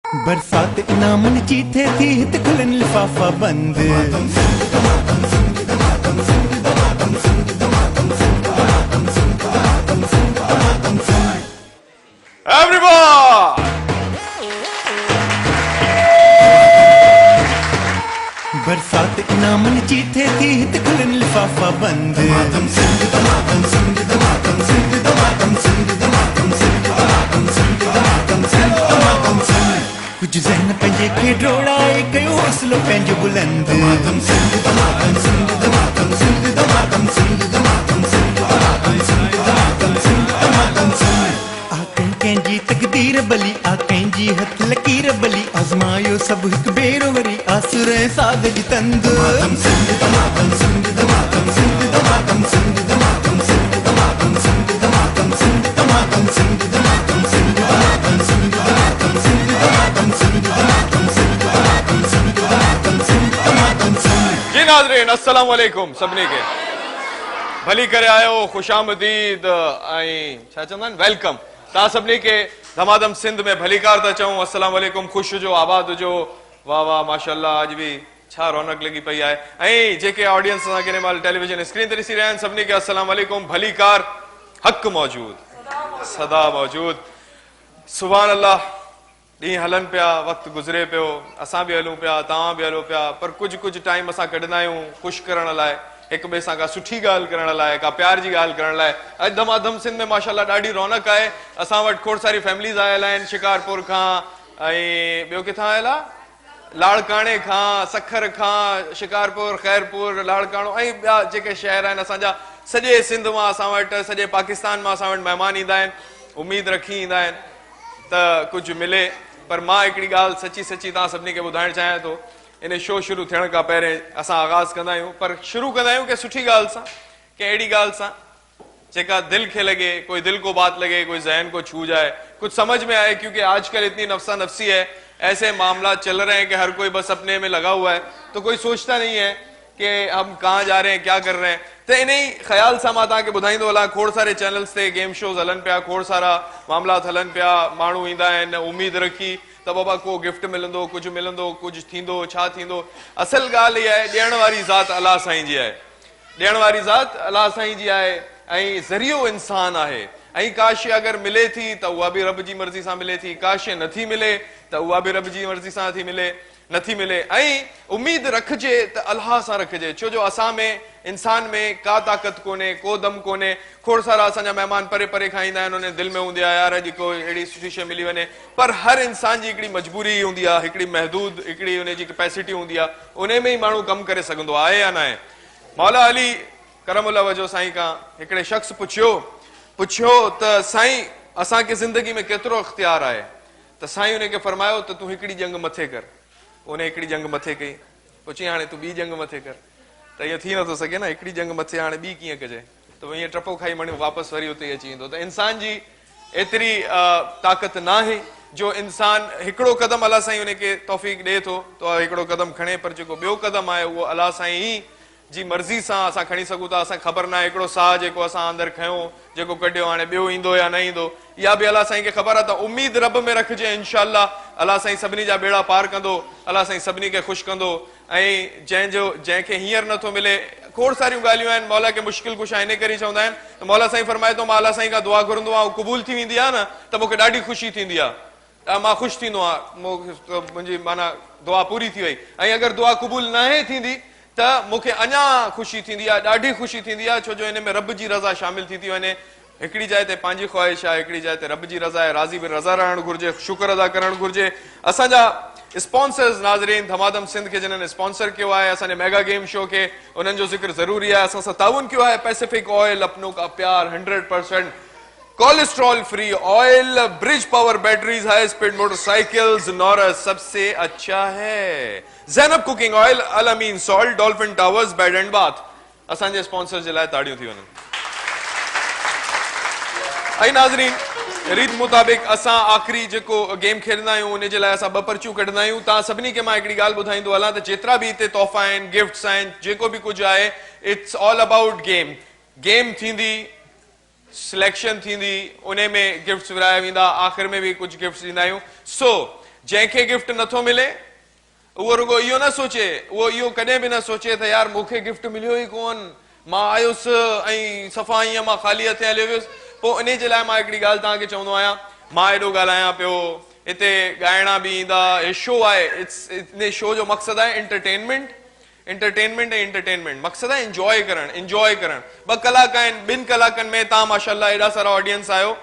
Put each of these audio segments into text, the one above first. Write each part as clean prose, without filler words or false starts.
बरसात इनामन चीथे थी हित खुलन लिफाफा बंद। Everyone! बरसात इनामन चीथे थी हित खुलन लिफाफा बंद। कुछ जहन पंजे के ड्रोड़ाए कयो हौसलो पंहिंजो बुलंद। आ कंहिंजी तकदीर बली आ कंहिंजी हथ लकीर बली आज़मायो सभु हिकु भेरो वरी आसुर ऐं साग जी तंद। जी नाज़रीन अस्सलाम वालेकुम सभिनी खे भली करे आयो खुशामदीद ऐं छा चवंदा आहिनि वेलकम। तव्हां सभिनी खे धमाधम सिंध में भलीकार था चऊं। अस्सलाम वालेकुम, ख़ुशि हुजो, आबाद हुजो। वाह वाह माशाअल्लाह, अॼु बि छा रौनक लॻी पई आहे। ऐं जेके ऑडियंस असां केॾी महिल टेलीविजन स्क्रीन ते ॾिसी रहिया आहिनि सभिनी खे अस्सलाम वालेकुम। भलीकार हक़ मौजूद, सदा मौजूद। सुभान अल्लाह, ॾींहं हलनि पिया, वक़्तु गुज़रे पियो, असां बि हलूं पिया, तव्हां बि हलो पिया, पर कुझु टाइम असां कढंदा आहियूं ख़ुशि करण लाइ, हिक ॿिए सां का सुठी ॻाल्हि करण लाइ, का प्यार जी ॻाल्हि करण लाइ। अॼु धमाधम सिंध में माशाअल्लाह ॾाढी रौनक आहे। असां वटि खोड़ सारी फैमिलीज़ आयल आहिनि, शिकारपुर खां ऐं ॿियो किथां आयल आहे, लाड़काणे खां, सखर खां, शिकारपुर, ख़ैरपुर, लाड़काणो ऐं ॿिया जेके शहर आहिनि असांजा, सॼे सिंध मां असां वटि, सॼे पाकिस्तान मां असां वटि महिमान ईंदा आहिनि। उमेद रखी ईंदा आहिनि त कुझु मिले। पर मां हिकिड़ी ॻाल्हि सची तव्हां सभिनी खे ॿुधाइणु चाहियां थो। इन शो शुरू थियण खां पहिरें असां आगाज़ कंदा आहियूं, पर शुरू कंदा आहियूं कंहिं सुठी ॻाल्हि सां, कंहिं अहिड़ी ॻाल्हि सां जेका दिल खे लगे, कोई दिल को बात लगे, कोई जहन को छू जाए, कुछ समझ में आए। क्योंकि आजकल इतनी नफसा नफसी है, ऐसे मामला चल रहे हैं कि हर कोई बस अपने में लगा हुआ है, तो कोई सोचता नहीं है कि हम कहाँ जा रहे हैं, क्या कर रहे हैं। तो इन ही ख्याल सां मां तव्हांखे ॿुधाईंदो हलां, खोड़ सारे चैनल्स ते गेम शोज़ हलन पिया, खोड़ सारा मामलात हलन पिया, माण्हू ईंदा आहिनि उम्मीद रखी त बाबा को गिफ्ट मिलंदो, कुझु मिलंदो, कुझु थींदो, छा थींदो। असल ॻाल्हि इहा आहे, ॾियण वारी ज़ात अलाह साईं जी आहे, ॾियण वारी ज़ात अलाह साईं जी आहे ऐं ज़रियो इंसान आहे। ऐं काश अगरि मिले थी त उहा बि रब जी मर्ज़ी सां मिले थी, काश नथी मिले त उहा बि रब जी मर्ज़ी सां नथी मिले। ऐं उम्मीद रखिजे त अलाह सां रखिजे, छो जो असां में इंसान में का ताक़त कोन्हे, को दम कोन्हे। खोड़ सारा असांजा महिमान परे परे खां ईंदा आहिनि, उन दिलि में हूंदी आहे यार अॼु को अहिड़ी सुठी शइ मिली वञे, पर हर इंसान जी हिकिड़ी मजबूरी हूंदी आहे, हिकिड़ी महदूद हिकिड़ी उनजी कैपेसिटी हूंदी आहे, उन में ई माण्हू कमु करे सघंदो आहे या न आहे। मौला अली करमुल्लाह वजो साईं खां हिकिड़े शख़्स पुछियो त साईं असांखे ज़िंदगी में केतिरो इख्तियार आहे, त साईं उनखे फरमायो त तूं हिकिड़ी जंग मथे कर। उन हिकिड़ी जंग मथे कई, पोइ चई हाणे तूं ॿी जंग मथे कर। त ईअं थी नथो सघे न, हिकिड़ी जंग मथे हाणे ॿी कीअं कजे, त ईअं टपो खाई मणी वापसि वरी उते ई अची वेंदो। त इंसान जी एतिरी ताक़त न आहे जो इंसान हिकिड़ो क़दम अलाह साईं उनखे तौफ़ीक़ ॾिए थो त हिकिड़ो क़दम खणे, पर जेको ॿियो क़दम आहे उहो अलाह साईं ई जी मर्ज़ी सां असां खणी सघूं था। असांखे ख़बर न आहे हिकिड़ो साह जेको असां अंदरि खयों, जेको कढियो, हाणे ॿियो ईंदो या न ईंदो, इहा बि अलाह साईं खे ख़बर आहे। त उम्मीद रब में रखिजे, इंशाअल्लाह अलाह साईं सभिनी जा बेड़ा पार कंदो, अलाह साईं सभिनी खे ख़ुशि कंदो। ऐं जंहिंखे हींअर नथो मिले, खोड़ सारियूं ॻाल्हियूं आहिनि, मौला खे मुश्किल कुझु इन करे चवंदा आहिनि त मौला साईं फरमाए थो मां अलाह साईं खां दुआ घुरंदो आहियां, क़बूल थी वेंदी आहे न त मूंखे ॾाढी ख़ुशी थींदी आहे, मां ख़ुशि थींदो आहियां, मुंहिंजी माना दुआ पूरी थी वई। ऐं अगरि दुआ क़बूल न आहे थींदी त मूंखे अञा ख़ुशी थींदी आहे, ॾाढी ख़ुशी थींदी आहे, छो जो हिन में रब जी रज़ा शामिल थी वञे। हिकिड़ी जाइ ते पंहिंजी ख़्वाहिश आहे, हिकिड़ी जाइ ते रब जी रज़ा आहे, राज़ी बि रज़ा रहणु घुरिजे, शुक्र अदा करणु घुरिजे। असांजा स्पॉन्सर्स नाज़रीन धमाधम सिंध खे जिन्हनि स्पॉन्सर कयो आहे असांजे मेगा गेम शो खे, उन्हनि जो ज़िक्र ज़रूरी आहे। असां सां ताउन कयो आहे पैसिफिक ऑयल, अपनों का प्यार, 100% cholesterol free oil, bridge power batteries, high speed motorcycles, नॉरस सबसे अच्छा है, Zainab cooking oil, Al Amin salt, dolphin towers bed and bath. असांजे स्पॉन्सर जे लाइ ताड़ियूं थी वञनि। ऐं नाज़रीन रीत मुताबिक़ असां आख़िरी जेको गेम खेॾंदा आहियूं उन जे लाइ असां ॿ पर्चियूं कढंदा आहियूं। तव्हां सभिनी खे मां हिकिड़ी ॻाल्हि ॿुधाईंदो हलां त जेतिरा बि हिते तोहफ़ा आहिनि, गिफ्ट्स आहिनि, जेको बि कुझु आहे, इट्स ऑल अबाउट गेम थींदी, सिलेक्शन थींदी, उन में गिफ्ट्स विराया वेंदा, आख़िर में बि कुझु गिफ्ट्स ॾींदा आहियूं। सो जंहिंखे गिफ्ट नथो मिले उहो रुगो इहो न सोचे, उहो इहो कॾहिं बि न सोचे त यार मूंखे गिफ्ट मिलियो ई कोन, मां आयुसि ऐं सफ़ा ईअं मां ख़ाली हथे हलियो वियुसि। पोइ इन जे लाइ मां हिकिड़ी ॻाल्हि तव्हांखे चवंदो आहियां, मां एॾो ॻाल्हायां पियो, हिते ॻाइणा बि ईंदा, हे शो आहे, इन शो जो मक़सदु आहे एंटरटेनमेंट ऐं एंटरटेनमेंट, मक़सदु आहे इंजॉय करणु। 2 कलाक आहिनि, 2 कलाकनि में तव्हां माशाल्लाह एॾा सारा ऑडियंस आहियो,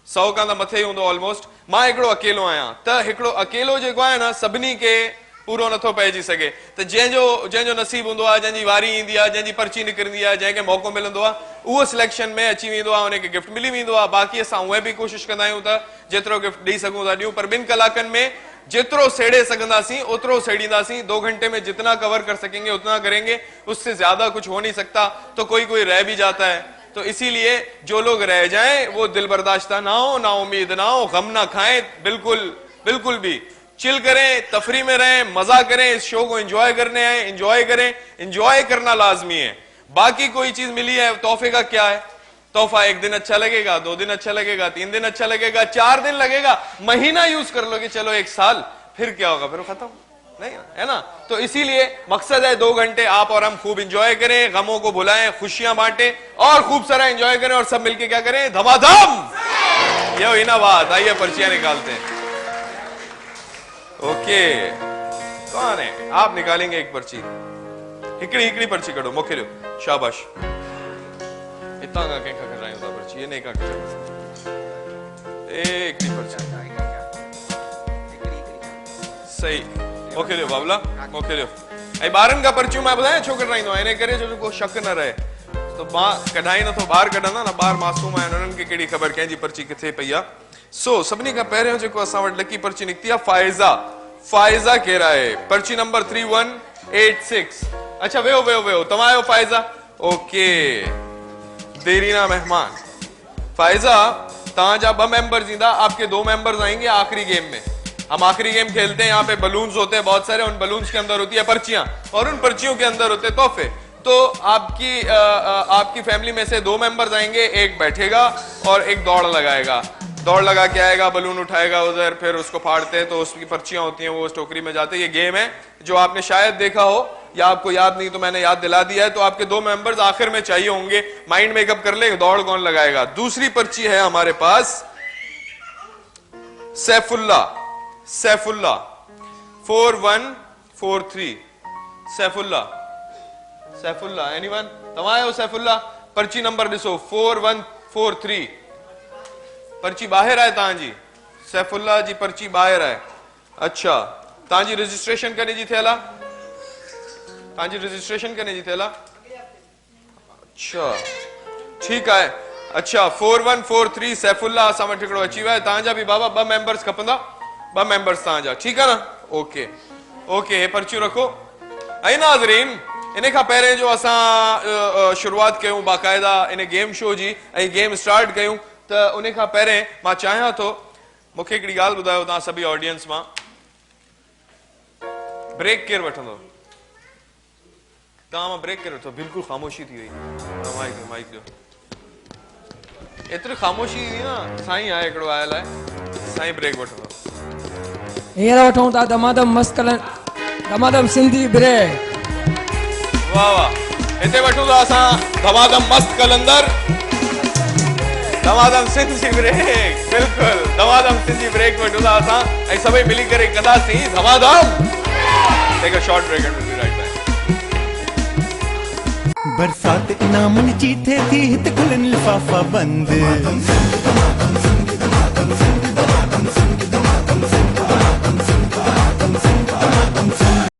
100 खां त मथे ई हूंदो ऑलमोस्ट। मां हिकिड़ो अकेलो आहियां, त हिकिड़ो अकेलो जेको आहे न सभिनी खे पूरो नथो पइजी सघे, त जंहिंजो नसीब हूंदो आहे, जंहिंजी वारी ईंदी आहे, जंहिंजी पर्ची निकिरंदी आहे, जंहिंखे मौक़ो मिलंदो आहे, उहो सिलेक्शन में अची वेंदो आहे, उनखे गिफ्ट मिली वेंदो आहे। बाक़ी असां उहे बि कोशिशि कंदा आहियूं त जेतिरो गिफ्ट ॾेई सघूं था ॾियूं, पर 2 कलाकनि में जितरो सेड़े सघंदासीं ओतिरो सेड़ींदासीं। 2 घंटे में जितना कवर कर सकेंगे उतना करेंगे, उससे ज्यादा कुछ हो नहीं सकता। तो कोई रह भी जाता है, तो इसीलिए जो लोग रह जाएं वो दिल बर्दाश्ता ना हो, ना उम्मीद ना हो, गम ना खाएं, बिल्कुल भी चिल करें, तफरी में रहें, मजा करें, इस शो को एंजॉय करने आए, एंजॉय करें। एंजॉय करना लाजमी है, बाकी कोई चीज मिली है तोहफे का क्या है? तोहफा 1 दिन अच्छा लगेगा, 2 दिन अच्छा लगेगा, 3 दिन अच्छा लगेगा, 4 दिन लगेगा, महीना यूज कर लोगे, चलो 1 साल, फिर क्या होगा? फिर खत्म नहीं है ना। तो इसीलिए मकसद है 2 घंटे आप और हम खूब एंजॉय करें, गमों को भुलाएं, खुशियां बांटें और खूब सारा एंजॉय करें, और सब मिलके क्या करें? धमाधम। ये हुई ना बात। आइए पर्चियां निकालते हैं। ओके, कौन है? आप निकालेंगे एक पर्ची, हिकड़ी पर्ची करो, मोखे लो, शाबाश। इतना का कंहिंखां कढायूं था पर्ची, ये नहीं का एक पर्ची सही, मोखे लो बाबला, मोखे लो। ऐं ॿारनि खां पर्चियूं मां ॿुधायां छो कढाईंदो आहियां, इन करे जो को शक न रहे। तो मां कढाई नथो, ॿार कढंदा न, ॿार मासूम आहिनि, उन्हनि खे कहिड़ी ख़बर कंहिंजी पर्ची किथे पई आहे। सो सभिनी खां पहिरियों जेको असां वटि लकी पर्ची निकिती आहे, फाइज़ा केरु आहे? पर्ची नंबर 3186। अच्छा वेहो, तव्हां आहियो फाइज़ा? ओके, देरीना मेहमान। फाइज़ा, तव्हांजा 2 मेंबर्स ईंदा, आपके 2 मेंबर्स आएंगे आखिरी गेम में। हम आखिरी गेम खेलते हैं, यहाँ पे बलून्स होते हैं बहुत सारे, उन बलून्स के अंदर होती है पर्चियां, और उन पर्चियों के अंदर होते हैं तोहफे। तो आपकी फैमिली में से 2 मेंबर्स आएंगे, एक बैठेगा और एक दौड़ लगाएगा, दौड़ लगा के आएगा, बलून उठाएगा उधर, फिर उसको फाड़ते हैं, तो उसकी पर्चियां होती हैं, वो उस टोकरी में जाते हैं। ये गेम है जो आपने शायद देखा हो, या आपको याद नहीं तो मैंने याद दिला दिया है। तो आपके 2 मेंबर्स आखिर में चाहिए होंगे, माइंड मेकअप कर ले, दौड़ कौन लगाएगा। दूसरी पर्ची है हमारे पास सैफुल्ला 4143। सैफुल्ला एनीवन? तव्हां आहियो सैफुल्ला? पर्ची नंबर ॾिसो 4143, पर्ची ॿाहिरि आहे तव्हांजी, सैफुल्ला जी पर्ची ॿाहिरि आहे। अच्छा, तव्हांजी रजिस्ट्रेशन कॾहिं जी थियल आहे? तव्हांजी रजिस्ट्रेशन कॾहिं जी थियल आहे? अच्छा ठीकु आहे। अच्छा 4143 सैफुल्ला असां वटि हिकिड़ो अची वियो आहे। तव्हांजा बि बाबा 2 मेंबर्स खपंदा, 2 मेंबर्स तव्हांजा, ठीकु आहे न? ओके, हे पर्चियूं रखो। ऐं नाज़रीन, इन खां पहिरें जो असां शुरूआत कयूं बाक़ाइदा इन गेम शो जी, ऐं गेम स्टार्ट कयूं, त उन खां पहिरें मां चाहियां थो, मूंखे हिकिड़ी ॻाल्हि ॿुधायो तव्हां सभी ऑडियंस मां, ब्रेक केरु वठंदो? तव्हां मां ब्रेक केरु वठो? बिल्कुलु ख़ामोशी थी वई। माइक ॾियो। एतिरी ख़ामोशी थी न, साईं आहे हिकिड़ो आयल आहे, साईं ब्रेक वठंदो। हींअर वठूं था दमादम मस्त दमादम सिंधी ब्रेक। वाह, हिते वठूं था असां दमादम मस्त कलंदर, दमादम सिंधी ब्रेक, बिल्कुलु दमादम सिंधी ब्रेक वठूं था असां, ऐं सभई मिली करे कंदासीं धमाधम। Take a short break and will be right back. बरसात इनामन जी थे थी, हित खुलन लिफाफा बंद।